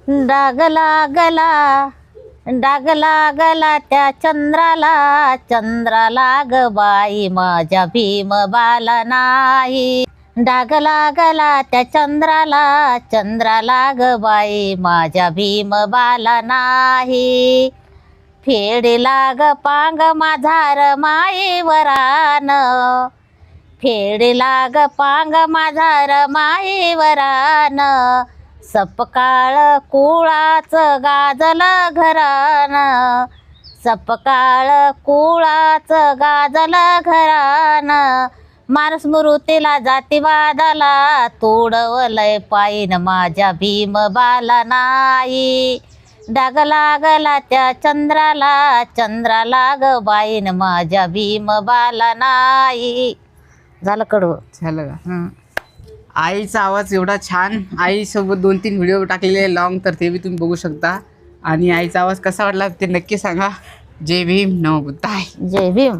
डाग लागला डाग लागला त्या चंद्राला, चंद्राला ग बाई माझ्या भीम बाला नाही. डाग लागला त्या चंद्राला, चंद्राला ग बाई माझ्या भीम बाला नाही. फेडला ग पांग माझार माईवरान, फेडला ग पांग माझार माईवरान. सपकाळ कुळाचं गाजलं घरान, सपकाळ कुळाचं गाजलं घरान. माणूस मृत्यूला जातीवादाला, तोडवलंय पायीन माझ्या भीम बाला नाही. डाग लागला त्या चंद्राला, चंद्राला ग बाईन माझ्या भीम बाला नाही. झालं कडवं. झालं का? आईचा आवाज एवढा छान. आईसोबत 2-3 व्हिडिओ टाकलेले लॉंग, तर ते बी तुम्ही बघू शकता. आणि आईचा आवाज कसा वाटला ते नक्की सांगा. जय भीम, नमो बुद्धाय. जय भीम.